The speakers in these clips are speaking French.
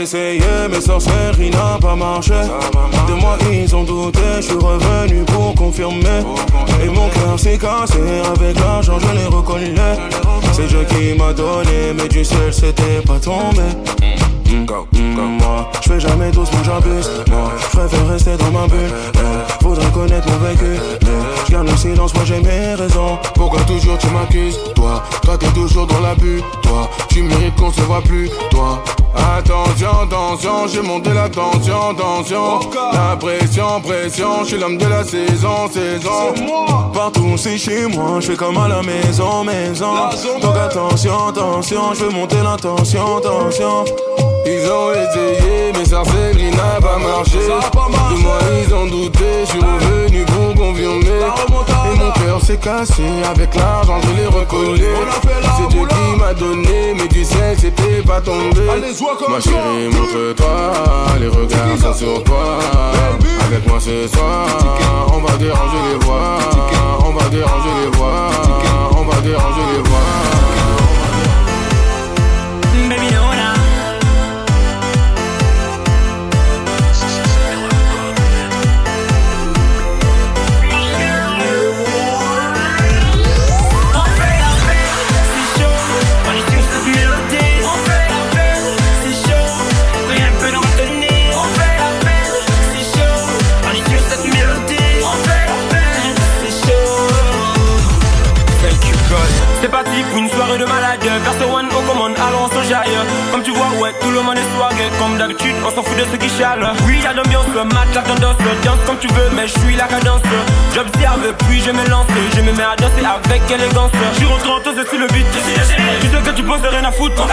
essayé, mais sorcellerie n'a pas marché. De moi ils ont douté, je suis revenu pour confirmer. Et mon cœur s'est cassé, avec l'argent je l'ai reconnu. C'est Dieu qui m'a donné, mais du ciel c'était pas tombé. Moi, je fais jamais doucement, j'abuse. Moi, je préfère rester dans ma bulle. Faudrait connaître mon vécu. Je garde le silence, moi j'ai mes raisons. Pourquoi toujours tu m'accuses? Toi t'es toujours dans l'abus. Toi, tu mérites qu'on se voit plus. Toi, attention, j'ai monté la tension. La pression, je suis l'homme de la saison. Partout c'est chez moi, je fais comme à la maison. Donc attention, je veux monter la tension. Ils ont essayé, mais sorcellerie n'a pas marché. De moi ils ont douté, je suis revenu pour confirmer. Et mon cœur s'est cassé, avec l'argent je l'ai recollé. C'est Dieu qui m'a donné, mais du ciel c'était pas tombé. Ma chérie montre-toi, les regards sont sur toi. Avec moi ce soir, on va déranger les voix. On va déranger les voix. On va déranger les voix. Baby, no, nah. C'est parti pour une soirée de malade. Verso one, on commande, allons on s'en jaille. Comme tu vois, ouais, tout le monde est swagué. Comme d'habitude, on s'en fout de ceux qui chialent. Oui, y'a l'ambiance, match la tendance. Danse comme tu veux, mais je suis la cadence. J'observe, puis je me lance. Je me mets à danser avec élégance. Je suis rentré en c'est sur le beat. Tu sais que tu poses rien à foutre.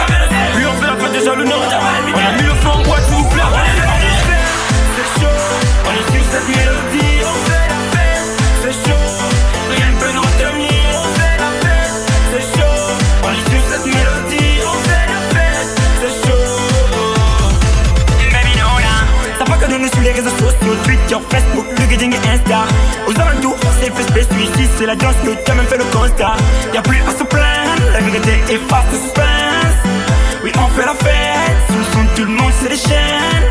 Puis on fait la fête déjà le nord. On a mis le fond en boîte, s'il vous plaît. C'est chaud, on est sur cette mélodie. On fait la fête, c'est chaud. Rien ne peut nous retenir. On est sur cette mélodie, on fait la fête, c'est chaud. Baby, no, nah. Ça va que nous sur les réseaux sociaux, Twitter, Facebook, LinkedIn et Insta. Aux alentours, c'est fait space, ici c'est la danse que t'as même fait le constat. Y'a plus à se plaindre, la vérité efface le suspense. Oui, on fait la fête, sous le son tout le monde se déchaîne.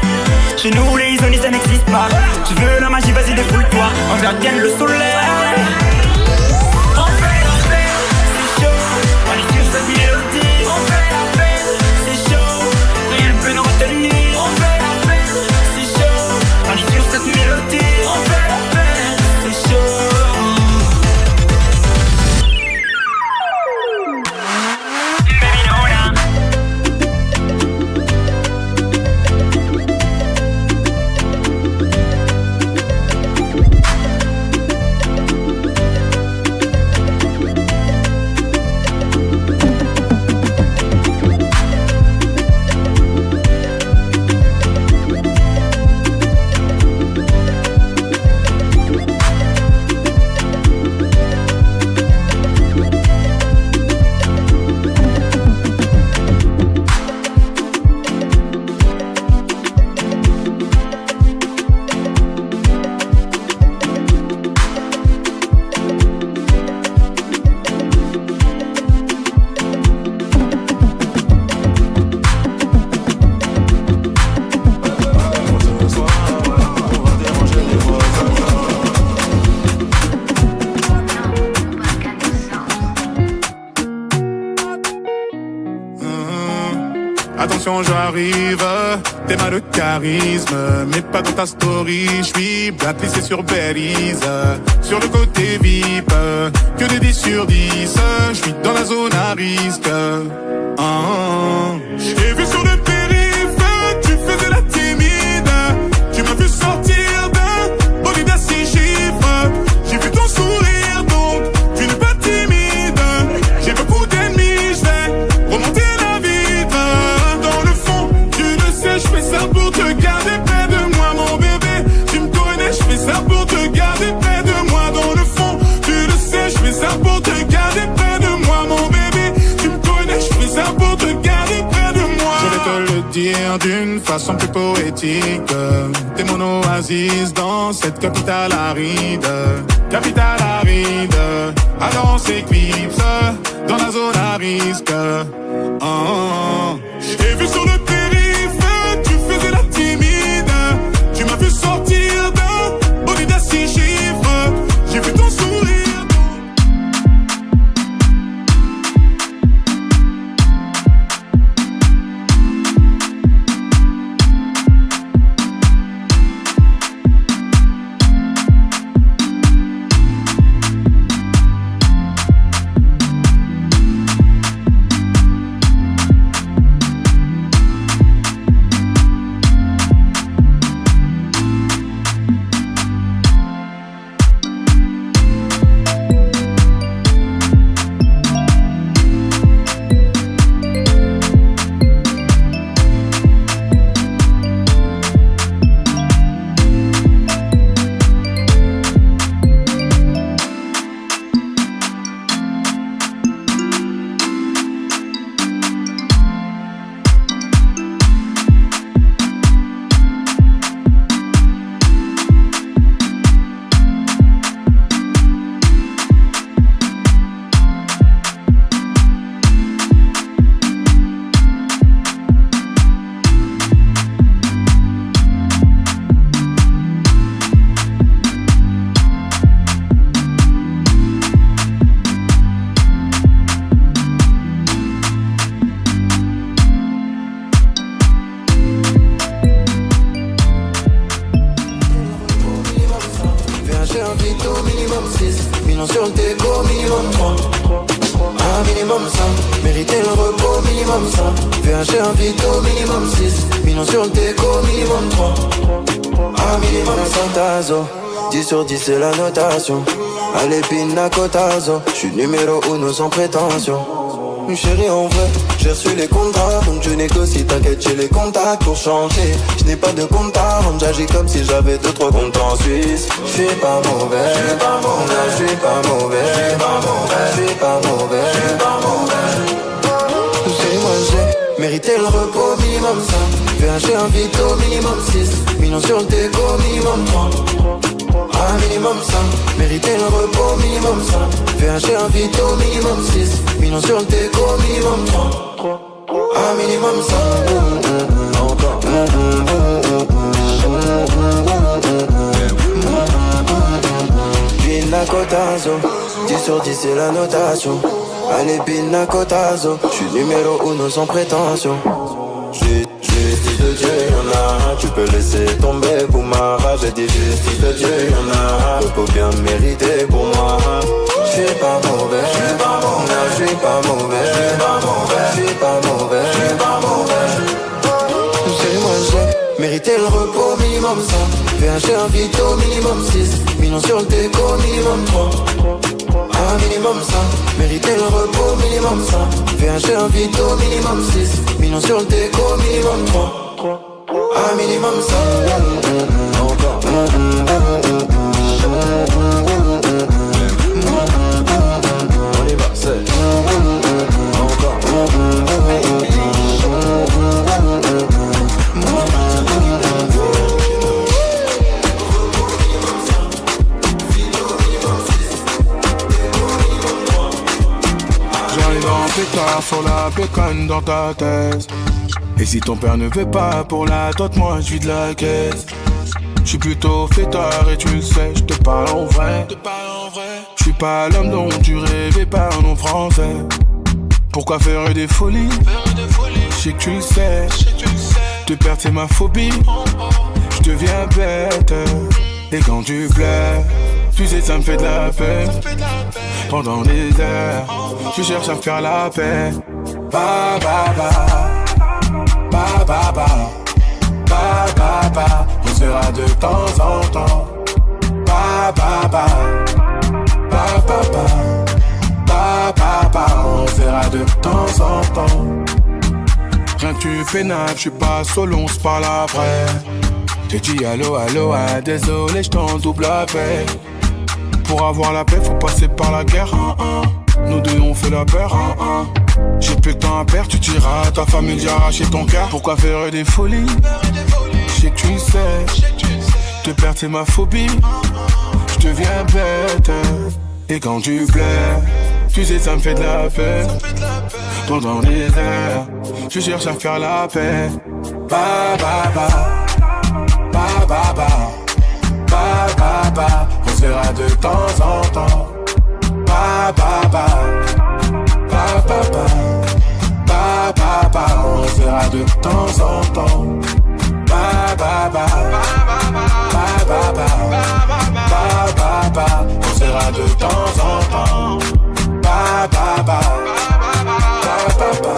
Chez nous les zones ça n'existe pas. Tu veux la magie, vas-y défoule-toi. On gardienne le soleil. Cette mélodie, on fait la fête, c'est chaud, rien ne peut nous retenir. On fait la fête, c'est chaud, on est sur cette mélodie. On fait la fête, c'est chaud. Baby, no, nah. Attention, j'arrive, t'es mal de charisme, mais pas dans ta story. J'suis blacklist sur Belize, sur le côté VIP, que de 10 sur 10. J'suis dans la zone à risque. J'ai vu sur le périph', tu faisais la timide. Tu m'as vu sortir d'un bolide à 6 chiffres. J'ai vu ton sourire, donc tu n'es pas timide. J'ai beaucoup d'ennemis, j'vais remonter la vitre. Dans le fond, tu le sais, j'fais ça pour te garder près de moi, mon bébé. Tu me connais, j'fais ça pour te garder près de moi. Dans le fond, tu le sais, j'fais ça pour te garder près de moi, mon bébé. Tu me connais, j'fais ça pour te garder près de moi. Je vais te le dire d'une façon plus poétique. T'es mon oasis dans cette capitale aride. Capitale aride, alors on s'éclipse dans la zone à risque. J'ai vu sur le périph', tu déco, minimum 3. Un minimum 5, mériter le repos, minimum 5. VH un vito, minimum 6. Millions sur le déco, minimum 3. Un minimum 5 tazo. 10 sur 10 c'est la notation. Allez pina cotazo. J'suis numéro 1 sans prétention. Chérie en vrai, j'ai reçu les contrats. Donc je négocie, t'inquiète j'ai les contacts pour changer. Je n'ai pas de compte à rendre, j'agis comme si j'avais 2-3 comptes en Suisse. Je suis pas mauvais, je suis pas mauvais, je suis pas mauvais, je suis pas mauvais, je suis pas mauvais, je suis pas mauvais. C'est moi j'ai mérité le repos, minimum 5. VH un vito, minimum 6. Millions sur le déco, minimum 3. Un minimum 5, mériter le repos, minimum 5. VH un vito, minimum 6. Millions sur le déco, minimum 3. Un minimum 5. Encore. Pina cotazo. 10 sur 10 c'est la notation. Allez pina cotazo. J'suis numéro 1 sans prétention. Justice de Dieu, y'en a. Tu peux laisser tomber pour ma rage. J'ai dit justice de Dieu, y'en a. Le pot bien mérité pour moi. J'suis pas mauvais, j'suis pas mauvais, j'suis pas mauvais, j'suis pas mauvais, j'suis pas mauvais, j'suis pas mauvais. C'est moi j'ai mérité le repos, minimum 5. VH un vito, minimum 6. Millions sur le déco, minimum 3. Un minimum 5, mériter le repos, minimum 5. VH un vito, minimum 6. Millions sur le déco, minimum 3. Un minimum 5. Encore. On y va, c'est encore. J'arrive en pétard sur la bécane dans ta thèse. Et si ton père ne veut pas pour la dot, moi je vis de la caisse. J'suis plutôt fêtard et tu le sais, j'te parle en vrai. J'suis pas l'homme dont tu rêvais par un nom français. Pourquoi faire des folies? J'sais que tu le sais. Te perdre c'est ma phobie. J'deviens bête. Et quand tu plais, tu sais ça me fait de la peine. Pendant des heures, tu cherches à me faire la paix. Ba ba ba, ba ba ba, ba ba ba. On sera de temps en temps. Ba ba ba, ba ba ba, ba ba ba. On sera de temps en temps. Rien que tu fais nappe, j'suis pas solo, on se parle après. J'ai dit allo, allo, ah, désolé, j't'en double la paix. Pour avoir la paix, faut passer par la guerre. Nous deux, on fait la peur. J'ai plus le temps à perdre, tu diras à ta famille d'arracher ton cœur. Pourquoi faire des folies? J'sais que tu le sais. Te perdre, c'est ma phobie. J'deviens bête. Et quand tu plais, tu sais, ça me fait de la peine. Pendant des heures, je cherche à faire la paix. Ba ba ba, ba ba ba, ba ba ba. On sera de temps en temps. Ba ba ba, ba ba ba, ba ba ba. On sera de temps en temps. Ba ba ba, ba ba ba, ba ba ba. On sera de temps en temps. Ba ba ba, ba ba ba,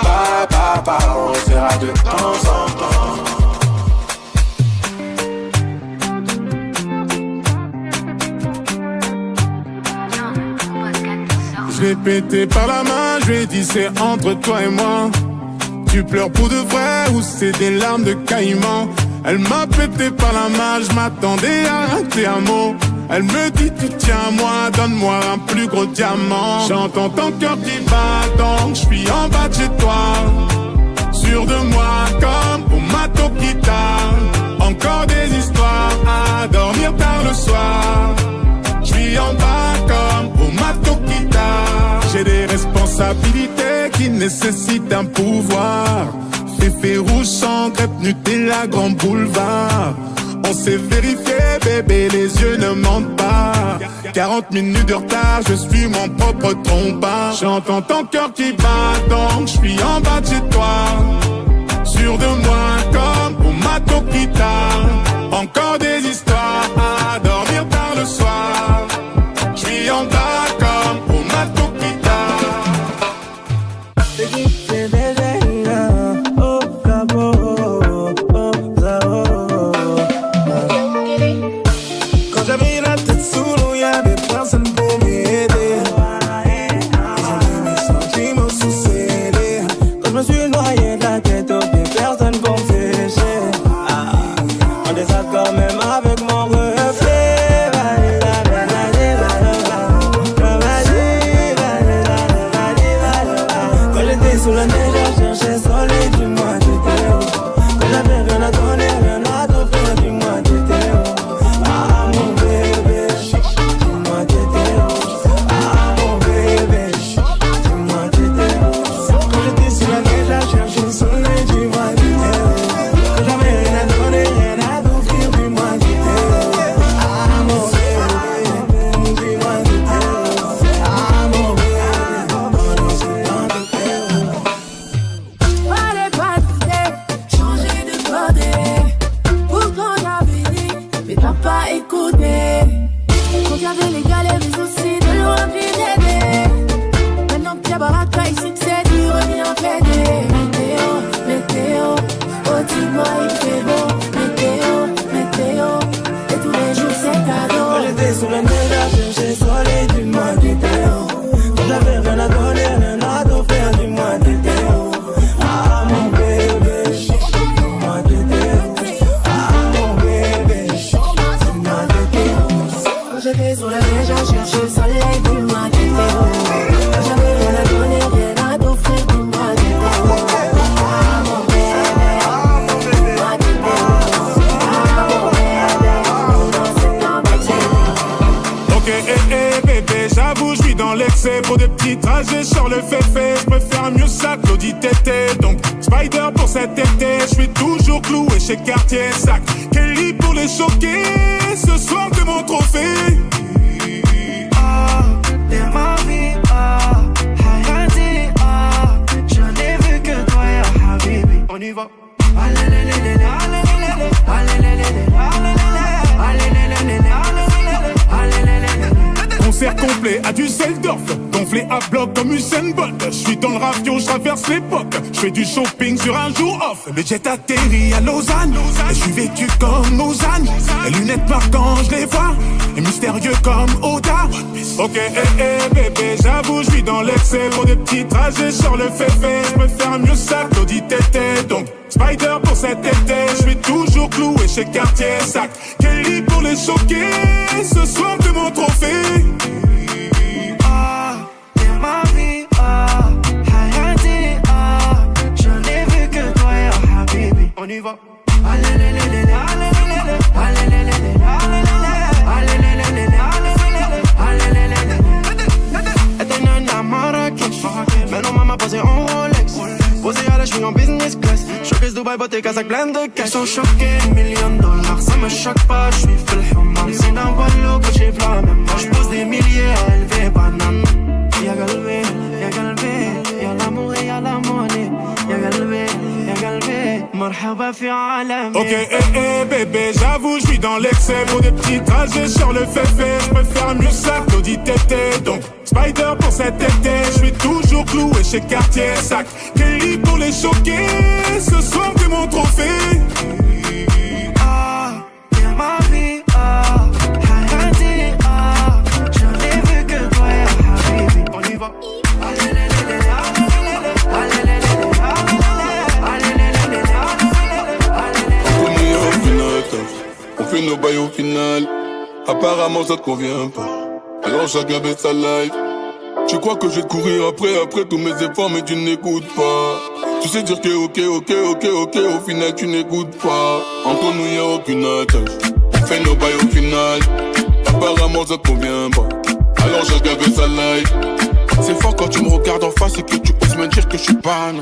ba ba ba. On sera de temps en temps. Je l'ai pété par la main, je lui ai dit c'est entre toi et moi. Tu pleures pour de vrai ou c'est des larmes de caïman? Elle m'a pété par la main, je m'attendais à rater un mot. Elle me dit tu tiens à moi, donne-moi un plus gros diamant. J'entends ton cœur qui bat donc je suis en bas de chez toi. Sûr de moi comme au mato guitare. Encore des histoires à dormir tard le soir. Je vis en bas comme au mato guitare. J'ai des responsabilités qui nécessitent un pouvoir. Féfé rouge sans crêpe Nutella grand boulevard. On s'est vérifié bébé, les yeux ne mentent pas. 40 minutes de retard, je suis mon propre trompeur. J'entends ton cœur qui bat donc je suis en bas de chez toi. Sûr de moi comme au mato guitare. Encore des histoires à dormir tard le soir. Je vis baby, on t'accorde, on a tout quitté. Quand j'avais la tête sous l'eau, y'avait personne pour m'aider. Ils ont mis mes sentiments sous scellés. Quand je me suis noyé de la tête aux pieds, personne pour m'empêcher. En désaccord même avec mon reflet. Quand j'étais sous la neige, je cherchais soleil, dis-moi t'étais où. Quand j'avais rien à donner, rien à t'offrir, dis-moi t'étais où. Ah mon bébé, dis-moi t'étais où. Ah mon bébé, dis-moi t'étais où. Quand j'étais sous la neige, je cherchais soleil, dis-moi t'étais où. Quand j'avais rien à donner, rien à t'offrir, dis-moi t'étais où. Ah mon bébé, dis-moi t'étais où. Ah mon bébé, Fallait pas douter, changer de côté. Pourtant j'avais dit, mais t'as pas écouté. Quand y'avait les galères, les soucis de loin puis d'aider. Maintenant que y'a baraka ici, c'est dur, reviens fêter. Météo, météo, oh dis-moi il fait beau. Météo, météo, et tous les jours c'est cadeau. Quand j'étais sous la neige, je cherchais soleil, dis-moi t'étais où. Quand j'avais rien à donner, rien à t'offrir, dis-moi t'étais où. Ah mon bébé, dis-moi t'étais où. Ah mon bébé, dis-moi t'étais où. Quand j'étais sous la neige, je cherchais le soleil, dis-moi t'étais où. Quand j'avais rien à donner, rien à t'offrir, dis-moi t'étais où. Ah mon bébé, dis-moi t'étais où. Ah mon bébé, c'est ton bébé. Ok, bébé, j'avoue, je suis dans l'excès. Pour des petits trajets, sur le féfé. Je préfère mieux ça, Claudie Tété. Donc, Spider pour cet été. Je suis toujours cloué chez Cartier Sac. Kelly pour les choquer. Ce soir, t'es mon trophée. T'es ma vie, Hayati, je n'ai vu que toi, ya Habibi. On y va. Concert complet à Düsseldorf, gonflé à bloc comme Usain Bolt. Je suis dans le ravio, je traverse l'époque. Je fais du shopping sur un jour off. Le jet atterrit à Lausanne, et je suis vêtu comme Lausanne. Les lunettes noires quand je les vois, et mystérieux comme Oda. Ok, bébé, j'avoue, je suis dans l'excès. Pour des petits trajets sur le féfé, je préfère mieux ça, Claudie Tété. Donc, Spider pour cet été, je suis toujours cloué chez Cartier Sac. Kelly pour les choquer, ce soir t'es mon trophée. T'es ma vie, Hayati, je n'ai vu que toi, ya Habibi. On y va. Était une à Marrakech, maintenant maman posée en Rolex. Posé à la cheville en business class. Showcase Dubaï, beauté, Kazakh, plein de cash. Ils sont choqués, $1 million, ça me choque pas, je suis fait le humain. C'est d'un wallo que j'ai la même. Moi j'pose des milliers à élever banane. Y'a galvé, y'a l'amour et y'a la monnaie. Y'a galvé, marhaba fi alami. Ok, bébé, j'avoue, je suis dans l'excès. Pour des petits trajets sur le féfé, je préfère mieux ça, Claudie Tété. Donc, Spider pour cet été, je suis toujours cloué chez Cartier Sac. Kelly pour les choquer, ce soir t'es mon trophée. T'es ma vie, Hayati, je n'ai vu que toi, ya Habibi. On y va. On fait nos bails au final. Apparemment ça te convient pas. Alors chacun fait sa life. Tu crois que je vais courir après tous mes efforts, mais tu n'écoutes pas. Tu sais dire que ok, au final tu n'écoutes pas. Entre nous y'a aucune attache. On fait nos bails au final. Apparemment ça te convient pas. Alors chacun fait sa life. C'est fort quand tu me regardes en face et que tu oses me dire que je suis pas.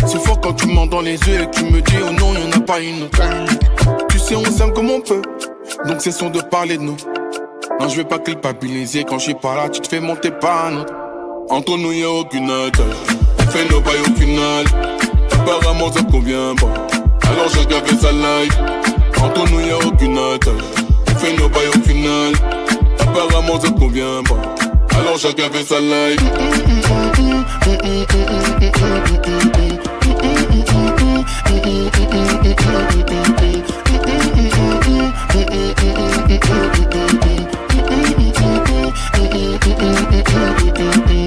C'est fort quand tu me mens dans les yeux et que tu me dis oh non y'en a pas une autre. Tu sais on s'aime comme on peut, donc cessons de parler de nous. Non je vais pas culpabiliser, quand je suis pas là tu te fais monter pas notre. Entre nous y'a aucune attache. On fait nos bails au final. Apparemment ça te convient pas. Alors chacun fait sa life. Entre nous y'a aucune attache. On fait nos bails au final. Apparemment ça te convient pas, alors chacun fait sa life.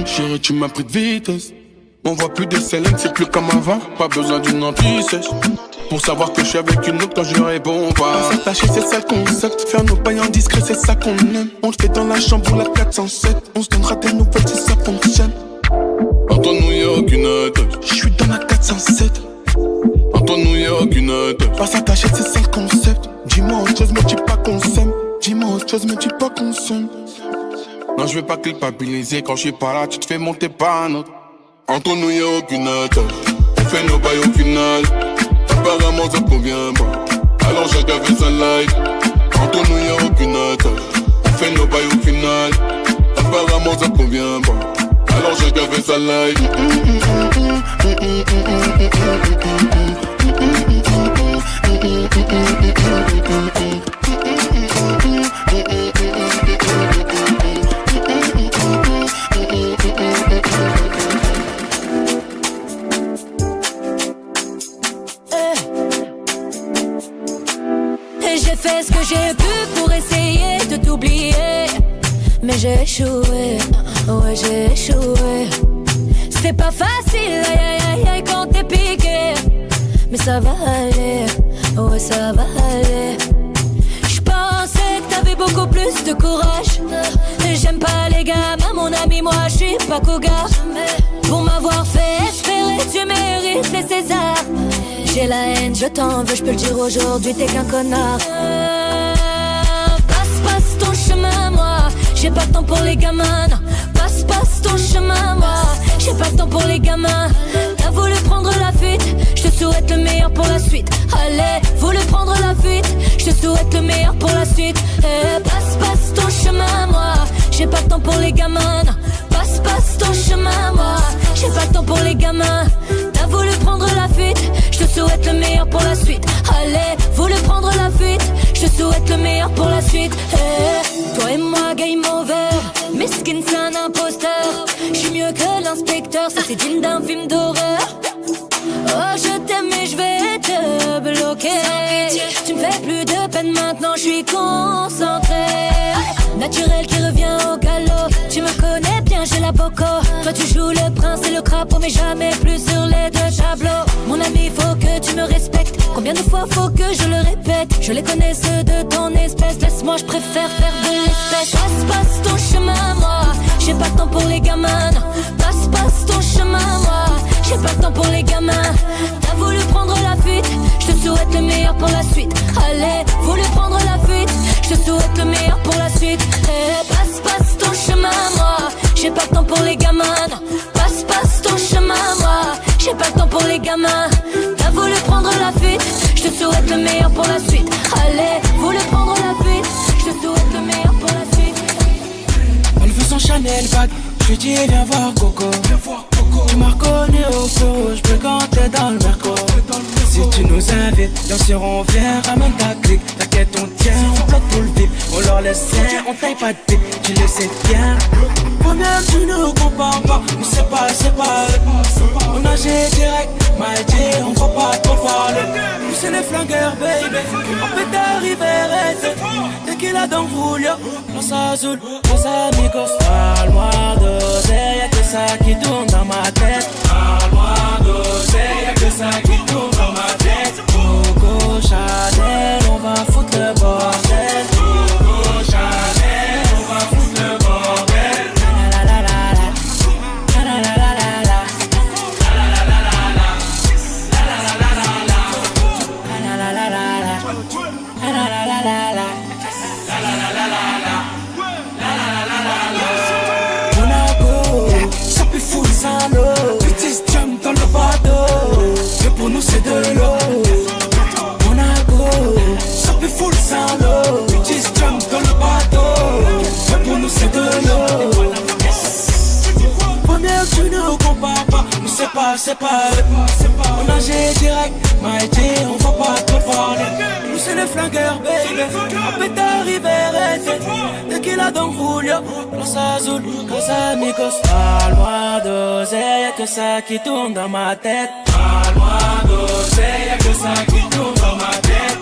Chérie, tu m'as pris de vitesse. On voit plus des Célènes, c'est plus comme avant. Pas besoin d'une anti-sèche pour savoir que je suis avec une autre quand je réponds pas. S'attacher, c'est ça le concept. Faire nos bails en discret, c'est ça qu'on aime. On le fait dans la chambre ou la 407. On se donnera des nouvelles si ça fonctionne. Entre nous y'a aucune attache. Je suis dans la 407. Entre nous y'a aucune attache. Pas s'attacher, c'est ça le concept. Dis-moi autre chose, mais dis pas qu'on s'aime. Dis-moi autre chose, mais dis pas qu'on s'aime. Non, je veux pas culpabiliser. Quand je suis pas là, tu te fais monter par un autre. Entre nous y'a aucune attache. On fait nos bails au final. Apparemment ça te convient pas, alors chacun fait sa life. Entre nous y'a aucune attache. On fait nos bails au final. Apparemment ça te convient pas, alors chacun fait sa life. J'ai fait ce que j'ai pu pour essayer de t'oublier, mais j'ai échoué, ouais j'ai échoué. C'est pas facile, aïe aïe aïe aïe quand t'es piqué, mais ça va aller, ouais ça va aller. J'pensais que t'avais beaucoup plus de courage. J'aime pas les gamins, mon ami, moi j'suis pas cougar. Pour m'avoir fait espérer, tu mérites les Césars. J'ai la haine, je t'en veux, je peux le dire aujourd'hui, t'es qu'un connard. Passe ton chemin, moi, j'ai pas le temps pour les gamins. Non. Passe ton chemin, moi, j'ai pas le temps pour les gamins. T'as voulu prendre la fuite, je te souhaite le meilleur pour la suite. Allez, voulu prendre la fuite, je te souhaite le meilleur pour la suite. Passe ton chemin, moi, j'ai pas le temps pour les gamins. Non. Passe ton chemin, moi, j'ai pas le temps pour les gamins. T'as voulu prendre la fuite, je te souhaite le meilleur pour la suite. Allez, voulu prendre la fuite, je te souhaite le meilleur pour la suite. Toi et moi, game over, mesquine c'est un imposteur. J'suis mieux que l'inspecteur, ça c'est digne d'un film d'horreur. Oh je t'aime mais je vais te bloquer. Tu me fais plus de peine maintenant, je suis concentré. Naturel qui revient au galop. Tu me connais bien, j'ai la boco. Toi tu joues le prince et le crapaud, mais jamais plus sur les deux tableaux. Mon ami, faut que tu me respectes. Combien de fois faut que je le répète? Je les connais ceux de ton espèce. Laisse-moi, je préfère faire de l'espèce. Passe ton chemin, moi, j'ai pas le temps pour les gamins. Passe ton chemin, moi, j'ai pas le temps pour les gamins. T'as voulu prendre la fuite, je te souhaite le meilleur pour la suite. Allez, voulu prendre la fuite, je te souhaite le meilleur pour la suite. Passe ton chemin, moi, j'ai pas le temps pour les gamins. Passe ton chemin, moi, j'ai pas le temps pour les gamins. T'as voulu prendre la fuite, je te souhaite le meilleur pour la suite. Allez, voulu prendre la fuite, je te souhaite le meilleur pour la suite. On veut son Chanel bag, je lui dis viens voir Coco. Tu m'as reconnu au feu rouge, bleu quand t'es dans le Merco. Si tu nous invites, bien sûr on vient, ramène ta clique. T'inquiète on tient, on bloque tout le vip. On leur laisse faire, on taille pas de pipe, tu le sais bien. Toi-même tu ne compares pas, nous c'est pas. On agit direct, m'a dit on va pas trop parler. Nous c'est les flingueurs baby, on peut t'arriver rester. Dès qu'il a dans Julio, pense à Azul, pense à Migos. Parle-moi d'oseille, y'a que ça qui tourne dans ma tête. Parle-moi d'oseille, y'a que ça qui tourne dans ma tête. Coco Chanel, on va foutre le bordel. Coco Chanel, on va foutre le bordel. La la la la la, la la la la la, la la la la la, la la la la la, la la la la la, la la la la la, la la la la la. Monaco, ça peut foutre ça l'eau. Petit jump dans le bateau, mais pour nous c'est de l'eau. Monaco, ça peut foutre ça l'eau. Petit jump dans le bateau, mais pour nous c'est de l'eau. Première tu ne compares pas, nous c'est c'est pas. On nageait direct, Maïté, on va pas te parler. Nous c'est les flingueurs, baby. On peut t'arriver, dès qu'il a dans Julio, Casa Azul, Casa Amigos. Parle-moi d'oseille, y'a que ça qui tourne dans ma tête. Parle-moi d'oseille, y'a que ça qui tourne dans ma tête.